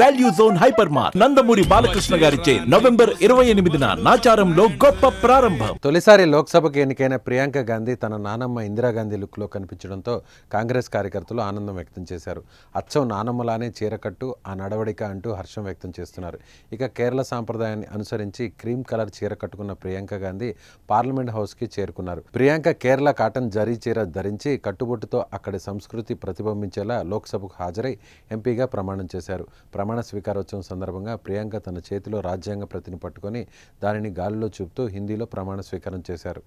Value zone hyper mart Nandamuri Balakrishna గారిచే November 28న నాచారంలో గొప్ప ప్రారంభం. తొలిసారి లోక్సభకు ఎన్నికైన ప్రియాంక గాంధీ తన నానమ్మ ఇందిరాగాంధీ లుక్లో కనిపించడంతో కాంగ్రెస్ కార్యకర్తలు ఆనందం వ్యక్తం చేశారు. అచ్చం నానమ్మలానే చీరకట్టు, ఆ నడవడిక అంటూ హర్షం వ్యక్తం చేస్తున్నారు. ఇక కేరళ సాంప్రదాయాన్ని అనుసరించి క్రీమ్ కలర్ చీర కట్టుకున్న ప్రియాంక గాంధీ పార్లమెంట్ హౌస్కి చేరుకున్నారు. ప్రియాంక కేరళ కాటన్ జరీ చీర ధరించి కట్టుబొట్టుతో అక్కడి సంస్కృతి ప్రతిబింబించేలా లోక్సభకు హాజరై ఎంపీగా ప్రమాణం చేశారు. ప్రమాణ స్వీకారోత్సవం సందర్భంగా ప్రియాంక తన చేతిలో రాజ్యాంగ ప్రతిని పట్టుకొని దానిని గాలిలో చూపుతూ హిందీలో ప్రమాణ స్వీకారం చేశారు.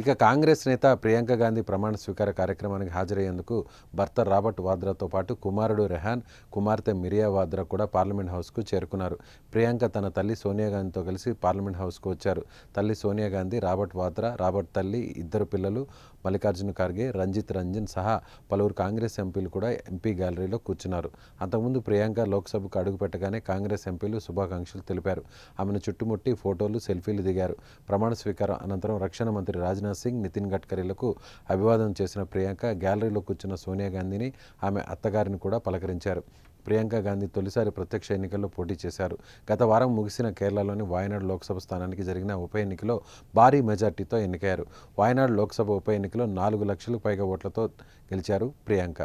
ఇక కాంగ్రెస్ నేత ప్రియాంక గాంధీ ప్రమాణ స్వీకార కార్యక్రమానికి హాజరయ్యేందుకు భర్త రాబర్ట్ వాద్రాతో పాటు కుమారుడు రెహాన్, కుమార్తె మిరియా వాద్రా కూడా పార్లమెంట్ హౌస్కు చేరుకున్నారు. ప్రియాంక తన తల్లి సోనియా గాంధీతో కలిసి పార్లమెంట్ హౌస్కు వచ్చారు. తల్లి సోనియా గాంధీ, రాబర్ట్ వాద్రా, రాబర్ట్ తల్లి, ఇద్దరు పిల్లలు మల్లికార్జున ఖర్గే, రంజిత్ రంజన్ సహా పలువురు కాంగ్రెస్ ఎంపీలు కూడా ఎంపీ గ్యాలరీలో కూర్చున్నారు. అంతకుముందు ప్రియాంక లోక్సభకు అడుగుపెట్టగానే కాంగ్రెస్ ఎంపీలు శుభాకాంక్షలు తెలిపారు. ఆమెను చుట్టుముట్టి ఫోటోలు, సెల్ఫీలు దిగారు. ప్రమాణ స్వీకారం అనంతరం రక్షణ మంత్రి రాజ్నాథ్ సింగ్, నితిన్ గడ్కరీలకు అభివాదం చేసిన ప్రియాంక గ్యాలరీలో కూర్చున్న సోనియా గాంధీని, ఆమె అత్తగారిని కూడా పలకరించారు. ప్రియాంక గాంధీ తొలిసారి ప్రత్యక్ష ఎన్నికల్లో పోటీ చేశారు. గత వారం ముగిసిన కేరళలోని వాయనాడ్ లోక్సభ స్థానానికి జరిగిన ఉప ఎన్నికలో భారీ మెజార్టీతో ఎన్నికయ్యారు. వాయనాడ్ లోక్సభ ఉప ఎన్నికలో 4 లక్షలకు పైగా ఓట్లతో గెలిచారు ప్రియాంక.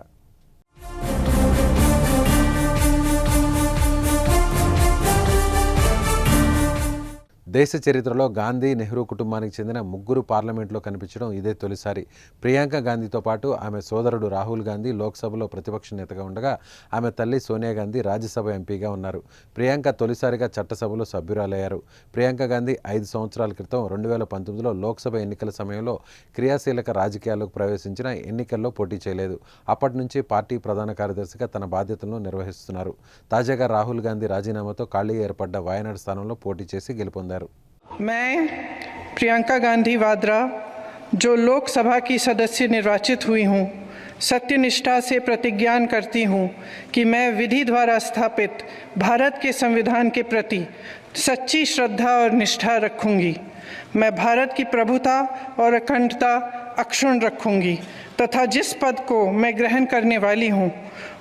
దేశ చరిత్రలో గాంధీ, నెహ్రూ కుటుంబానికి చెందిన ముగ్గురు పార్లమెంట్లో కనిపించడం ఇదే తొలిసారి. ప్రియాంక గాంధీతో పాటు ఆమె సోదరుడు రాహుల్ గాంధీ లోక్సభలో ప్రతిపక్ష నేతగా ఉండగా, ఆమె తల్లి సోనియా గాంధీ రాజ్యసభ ఎంపీగా ఉన్నారు. ప్రియాంక తొలిసారిగా చట్టసభలో సభ్యురాలయ్యారు. ప్రియాంక గాంధీ 5 సంవత్సరాల క్రితం 2019లో లోక్సభ ఎన్నికల సమయంలో క్రియాశీలక రాజకీయాల్లోకి ప్రవేశించిన ఎన్నికల్లో పోటీ చేయలేదు. అప్పటి నుంచి పార్టీ ప్రధాన కార్యదర్శిగా తన బాధ్యతలను నిర్వహిస్తున్నారు. తాజాగా రాహుల్ గాంధీ రాజీనామాతో ఖాళీ ఏర్పడ్డ వాయనాడ్ స్థానంలో పోటీ చేసి గెలుపొందారు. मैं प्रियंका गांधी वाद्रा, जो लोकसभा की सदस्य निर्वाचित हुई हूँ, सत्यनिष्ठा से प्रतिज्ञान करती हूँ कि मैं विधि द्वारा स्थापित भारत के संविधान के प्रति सच्ची श्रद्धा और निष्ठा रखूँगी। मैं भारत की प्रभुता और अखंडता अक्षुण्ण रखूँगी तथा जिस पद को मैं ग्रहण करने वाली हूँ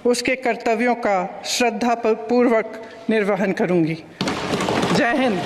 उसके कर्तव्यों का श्रद्धापूर्वक निर्वहन करूँगी। जय हिंद।